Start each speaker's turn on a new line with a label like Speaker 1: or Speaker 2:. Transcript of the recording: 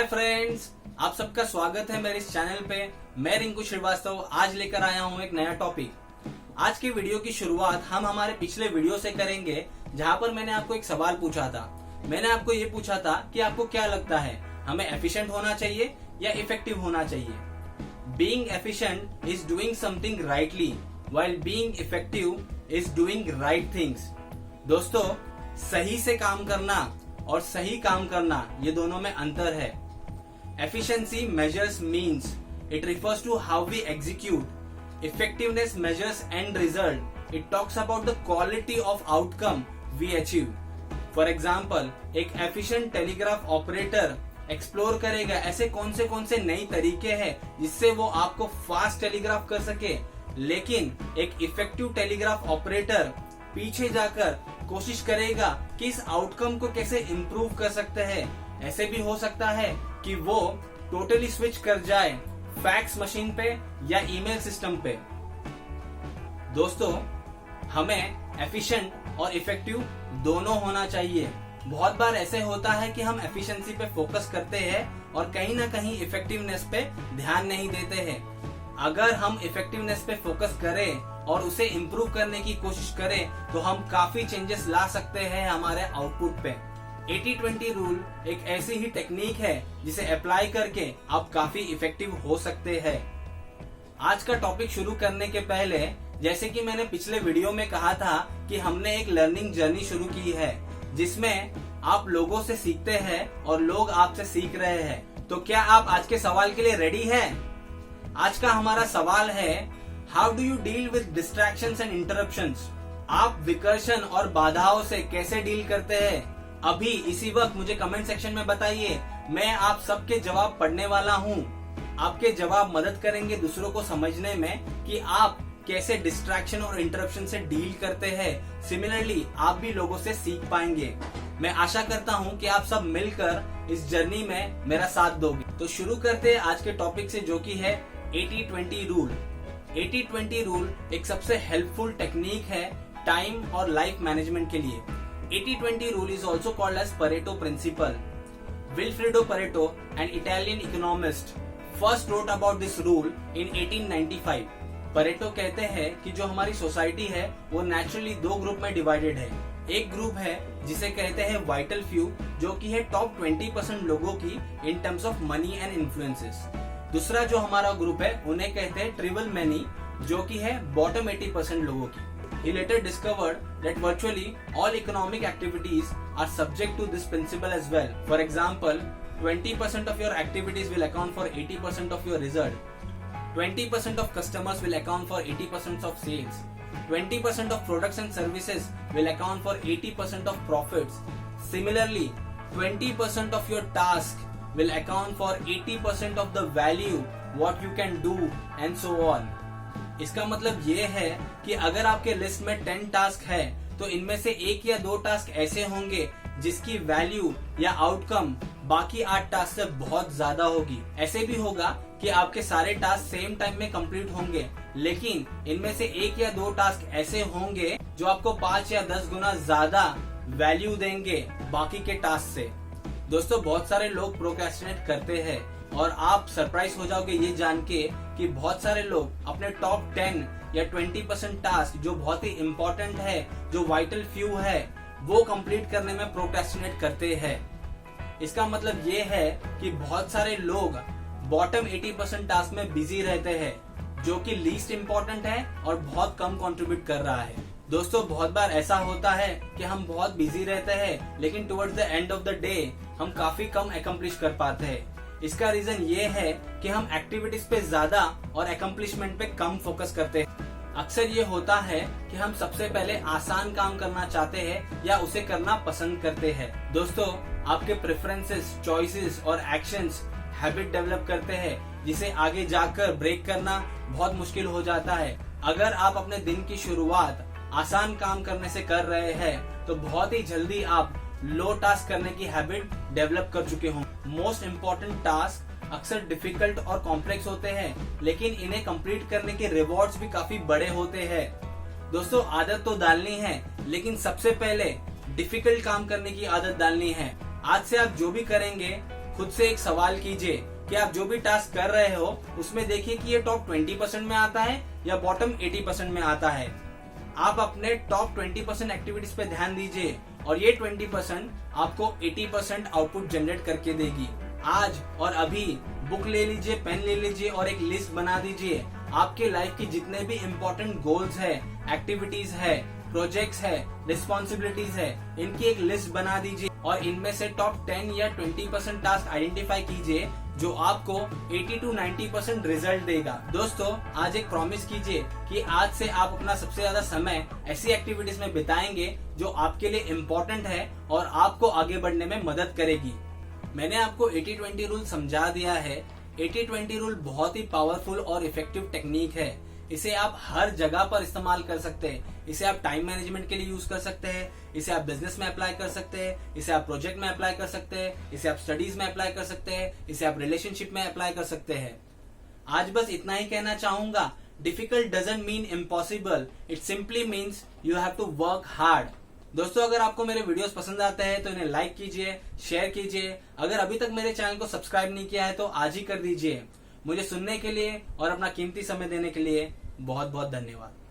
Speaker 1: Hi friends, आप सबका स्वागत है मेरे इस चैनल पे। मैं रिंकू श्रीवास्तव आज लेकर आया हूँ एक नया टॉपिक। आज की वीडियो की शुरुआत हम हमारे पिछले वीडियो से करेंगे, जहाँ पर मैंने आपको एक सवाल पूछा था। मैंने आपको ये पूछा था कि आपको क्या लगता है, हमें एफिशिएंट होना चाहिए या इफेक्टिव होना चाहिए। Being efficient is doing something rightly, while being effective is doing right things. दोस्तों, सही से काम करना और सही काम करना, ये दोनों में अंतर है। Efficiency measures means, it refers to how we execute. Effectiveness measures end result. It talks about the quality of outcome we achieve. For example, एक efficient telegraph operator एक्सप्लोर करेगा ऐसे कौन से नए तरीके हैं जिससे वो आपको फास्ट टेलीग्राफ कर सके। लेकिन एक इफेक्टिव टेलीग्राफ ऑपरेटर पीछे जाकर कोशिश करेगा कि इस आउटकम को कैसे इम्प्रूव कर सकते हैं। ऐसे भी हो सकता है कि वो टोटली स्विच कर जाए फैक्स मशीन पे या ईमेल सिस्टम पे। दोस्तों, हमें एफिशिएंट और इफेक्टिव दोनों होना चाहिए। बहुत बार ऐसे होता है कि हम एफिशिएंसी पे फोकस करते हैं और कहीं ना कहीं इफेक्टिवनेस पे ध्यान नहीं देते हैं। अगर हम इफेक्टिवनेस पे फोकस करें और उसे इम्प्रूव करने की कोशिश करें तो हम काफी चेंजेस ला सकते हैं हमारे आउटपुट पे। 80-20 रूल एक ऐसी ही टेक्निक है जिसे अप्लाई करके आप काफी इफेक्टिव हो सकते हैं। आज का टॉपिक शुरू करने के पहले, जैसे कि मैंने पिछले वीडियो में कहा था कि हमने एक लर्निंग जर्नी शुरू की है जिसमें आप लोगों से सीखते हैं और लोग आपसे सीख रहे हैं। तो क्या आप आज के सवाल के लिए रेडी हैं? आज का हमारा सवाल है, how do you deal with distractions and interruptions? आप विकर्षण और बाधाओं से कैसे डील करते हैं? अभी इसी वक्त मुझे कमेंट सेक्शन में बताइए। मैं आप सबके जवाब पढ़ने वाला हूँ। आपके जवाब मदद करेंगे दूसरों को समझने में कि आप कैसे डिस्ट्रैक्शन और इंटरप्शन से डील करते हैं। सिमिलरली आप भी लोगों से सीख पाएंगे। मैं आशा करता हूँ कि आप सब मिलकर इस जर्नी में मेरा साथ दोगे। तो शुरू करते हैं आज के टॉपिक से, जो कि है 80-20 रूल। 80-20 रूल एक सबसे हेल्पफुल टेक्निक है टाइम और लाइफ मैनेजमेंट के लिए। 80-20 rule is also called as Pareto principle. Vilfredo Pareto, an Italian economist, first wrote about this rule in 1895. Pareto कहते हैं कि जो हमारी सोसाइटी है वो नेचुरली दो ग्रुप में डिवाइडेड है। एक ग्रुप है जिसे कहते हैं वाइटल फ्यू, जो कि है टॉप 20% लोगों की in terms of money and influences. दूसरा जो हमारा ग्रुप है उन्हें कहते हैं ट्रिबल मैनी, जो कि है बॉटम 80% लोगों की। He later discovered that virtually all economic activities are subject to this principle as well. For example, 20% of your activities will account for 80% of your result. 20% of customers will account for 80% of sales. 20% of products and services will account for 80% of profits. Similarly, 20% of your task will account for 80% of the value what you can do and so on. इसका मतलब ये है कि अगर आपके list में 10 task है तो इनमें से एक या दो टास्क ऐसे होंगे जिसकी वैल्यू या आउटकम बाकी 8 टास्क से बहुत ज्यादा होगी। ऐसे भी होगा कि आपके सारे टास्क सेम टाइम में कंप्लीट होंगे, लेकिन इनमें से एक या दो टास्क ऐसे होंगे जो आपको 5 या 10 गुना ज्यादा वैल्यू देंगे बाकी के टास्क से। दोस्तों, बहुत सारे लोग प्रोक्रेस्टिनेट करते हैं और आप सरप्राइज हो जाओगे ये जान के कि बहुत सारे लोग अपने टॉप 10 या 20% टास्क जो बहुत ही इम्पोर्टेंट है, जो वाइटल फ्यू है, वो कंप्लीट करने में प्रोक्रेस्टिनेट करते हैं। इसका मतलब ये है कि बहुत सारे लोग बॉटम 80% टास्क में बिजी रहते हैं, जो कि लीस्ट इम्पोर्टेंट है और बहुत कम कंट्रीब्यूट कर रहा है। दोस्तों, बहुत बार ऐसा होता है कि हम बहुत बिजी रहते हैं लेकिन towards the end of the day हम काफी कम अकम्प्लिश कर पाते हैं। इसका रीजन ये है कि हम एक्टिविटीज पे ज्यादा और अकम्प्लिशमेंट पे कम फोकस करते हैं। अक्सर ये होता है कि हम सबसे पहले आसान काम करना चाहते हैं या उसे करना पसंद करते हैं। दोस्तों, आपके प्रेफरेंसेस, चॉइसेस और एक्शंस हैबिट डेवलप करते हैं जिसे आगे जाकर ब्रेक करना बहुत मुश्किल हो जाता है। अगर आप अपने दिन की शुरुआत आसान काम करने से कर रहे हैं तो बहुत ही जल्दी आप लो टास्क करने की हैबिट डेवलप कर चुके हों। मोस्ट इम्पोर्टेंट टास्क अक्सर डिफिकल्ट और कॉम्प्लेक्स होते हैं, लेकिन इन्हें कंप्लीट करने के रिवॉर्ड्स भी काफी बड़े होते हैं। दोस्तों, आदत तो डालनी है, लेकिन सबसे पहले डिफिकल्ट काम करने की आदत डालनी है। आज से आप जो भी करेंगे खुद से एक सवाल कीजिए कि आप जो भी टास्क कर रहे हो उसमें देखिए कि ये टॉप 20% में आता है या बॉटम 80% में आता है। आप अपने टॉप 20% एक्टिविटीज पे ध्यान दीजिए और ये 20% आपको 80% आउटपुट जनरेट करके देगी। आज और अभी बुक ले लीजिए, पेन ले लीजिए और एक लिस्ट बना दीजिए। आपके लाइफ की जितने भी इम्पोर्टेंट गोल्स है, एक्टिविटीज है, प्रोजेक्ट्स है, रिस्पॉन्सिबिलिटीज है, इनकी एक लिस्ट बना दीजिए और इनमें से टॉप 10 या 20% टास्क आइडेंटिफाई कीजिए जो आपको 80 to 90% रिजल्ट देगा। दोस्तों, आज एक प्रॉमिस कीजिए कि आज से आप अपना सबसे ज्यादा समय ऐसी एक्टिविटीज में बिताएंगे जो आपके लिए इम्पोर्टेंट है और आपको आगे बढ़ने में मदद करेगी। मैंने आपको 80-20 रूल समझा दिया है। 80-20 रूल बहुत ही पावरफुल और इफेक्टिव टेक्निक है। इसे आप हर जगह पर इस्तेमाल कर सकते हैं। इसे आप टाइम मैनेजमेंट के लिए यूज कर सकते हैं, इसे आप बिजनेस में अप्लाई कर सकते हैं, इसे आप प्रोजेक्ट में अप्लाई कर सकते हैं, इसे आप स्टडीज में अप्लाई कर सकते हैं, इसे आप रिलेशनशिप में अप्लाई कर सकते हैं। आज बस इतना ही कहना चाहूंगा, difficult doesn't mean impossible, it simply means you have to work hard. दोस्तों, अगर आपको मेरे वीडियोस पसंद आते हैं तो इन्हें लाइक कीजिए, शेयर कीजिए। अगर अभी तक मेरे चैनल को सब्सक्राइब नहीं किया है तो आज ही कर दीजिए। मुझे सुनने के लिए और अपना कीमती समय देने के लिए बहुत बहुत धन्यवाद।